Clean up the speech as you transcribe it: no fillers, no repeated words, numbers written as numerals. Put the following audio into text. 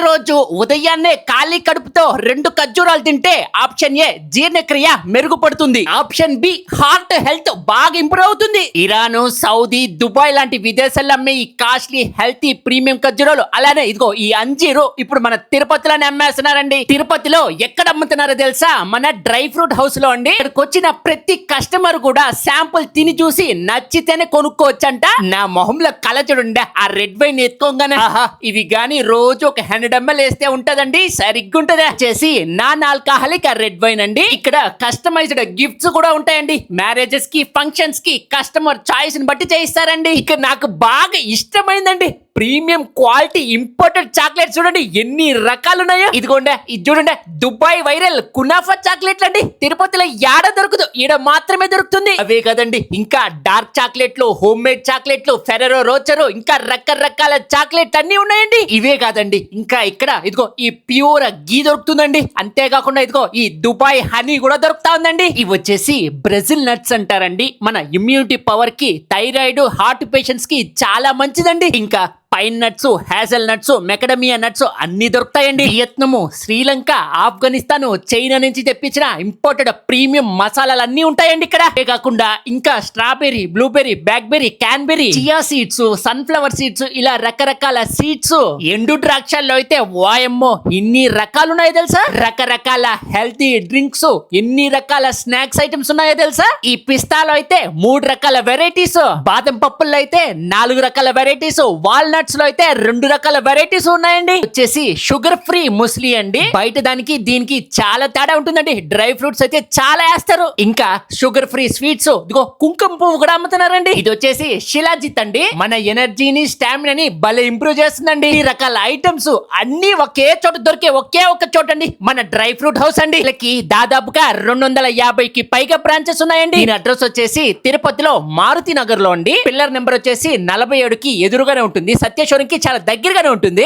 ప్రతిరోజు ఉదయాన్నే ఖాళీ కడుపుతో 2 ఖర్జూరాలు తింటే ఆప్షన్ ఏ జీర్ణక్రియ మెరుగుపడుతుంది, ఆప్షన్ బి హార్ట్ హెల్త్ బాగా ఇంప్రూవ్ అవుతుంది. ఇరాన్, సౌదీ, దుబాయ్ లాంటి విదేశాల్లో అమ్మే ఈ కాస్ట్లీ హెల్తీ ప్రీమియం ఖర్జూరాలు, అలానే ఇదిగో ఈ అంజీరు ఇప్పుడు మన తిరుపతిలోనే అమ్మేస్తున్నారండి. తిరుపతిలో ఎక్కడ అమ్ముతున్నారో తెలుసా? మన డ్రై ఫ్రూట్ హౌస్ లో అండి. ఇక్కడికి వచ్చిన ప్రతి కస్టమర్ కూడా శాంపుల్ తిని చూసి నచ్చితేనే కొనుక్కోవచ్చంట. నా మొహంలో కళ చూడండి, ఆ రెడ్ వైన్ ఎత్తుకోగానే ఇది గాని రోజు ఒక 100 ml వేస్తే ఉంటదండి, సరిగ్గుంటది. చేసి నాన్ ఆల్కహాలిక్ రెడ్ వైన్ అండి. ఇక్కడ కస్టమైజ్డ్ గిఫ్ట్స్ కూడా ఉంటాయండి. మ్యారేజెస్ కి, ఫంక్షన్స్ కి కస్టమర్ చాయిస్ ని బట్టి చేయిస్తారండి. ఇక నాకు బాగా ఇష్టమైందండి ప్రీమియం క్వాలిటీ ఇంపోర్టెడ్ చాక్లెట్. చూడండి ఎన్ని రకాలు ఉన్నాయో. ఇదిగోండి, ఇది చూడండి, దుబాయ్ వైరల్ కునాఫా చాక్లెట్లు అండి. తిరుపతిలో యాడ దొరకదు, ఈడ మాత్రమే దొరుకుతుంది. అవే కదండి, ఇంకా డార్క్ చాక్లెట్లు, హోమ్ మేడ్ చాక్లెట్లు, ఫెరరో రోచరు, ఇంకా రకరకాల చాక్లెట్లు అన్ని ఉన్నాయండి. ఇవే కాదండి, ఇంకా ఇక్కడ ఇదిగో ఈ ప్యూర్ గీ దొరుకుతుందండి. అంతేకాకుండా ఇదిగో ఈ దుబాయ్ హనీ కూడా దొరుకుతా ఉందండి. ఇవి వచ్చేసి బ్రెజిల్ నట్స్ అంటారండి. మన ఇమ్యూనిటీ పవర్ కి, థైరాయిడ్, హార్ట్ పేషెంట్స్ కి చాలా మంచిదండి. ఇంకా pine nuts, hassle nuts, macadamia nuts అన్ని దొరుకుతాయండి. వియత్నము, శ్రీలంక, ఆఫ్ఘనిస్తాన్, చైనా నుంచి తెప్పించిన ఇంపోర్టెడ్ ప్రీమియం మసాలాలు అన్ని ఉంటాయండి ఇక్కడ. కాకుండా ఇంకా strawberry, blueberry, blackberry, క్యాన్బెర్రీ, chia seeds, sunflower seeds, ఇలా రకరకాల సీడ్స్. ఎండు ద్రాక్షల్లో అయితే వాయమ్మో ఇన్ని రకాలు ఉన్నాయో తెలుసా? రకరకాల హెల్తీ డ్రింక్స్, ఎన్ని రకాల స్నాక్స్ ఐటమ్స్ ఉన్నాయో తెలుసా? ఈ పిస్తాలో అయితే 3 రకాల వెరైటీస్, బాదం పప్పుల్లో అయితే 4 రకాల వెరైటీస్, వాల్నట్ లో అయితే 2 రకాల వెరైటీస్ ఉన్నాయండి. వచ్చేసి షుగర్ ఫ్రీ ముస్లీ అండి. బయట దానికి దీనికి చాలా తేడా ఉంటుందండి. డ్రై ఫ్రూట్స్ అయితే చాలా వేస్తారు. ఇంకా షుగర్ ఫ్రీ స్వీట్స్, ఇదిగో కుంకుమ పువ్వు కూడా అమ్ముతున్నారండి. ఇది వచ్చేసి శిలాజిత్ అండి. మన ఎనర్జీని, స్టామినాని భలే ఇంప్రూవ్ చేస్తుందండి. ఈ రకాల ఐటమ్స్ అన్ని ఒకే చోట దొరికే ఒకే ఒక చోట అండి, మన డ్రై ఫ్రూట్ హౌస్ అండి. వీళ్ళకి దాదాపుగా 250కి పైగా బ్రాంచెస్ ఉన్నాయండి. దీని అడ్రస్ వచ్చేసి తిరుపతిలో మారుతి నగర్ లో అండి. పిల్లర్ నెంబర్ వచ్చేసి 47కి ఎదురుగానే ఉంటుంది. సత్యేశ్వరంకి చాలా దగ్గరగానే ఉంటుంది.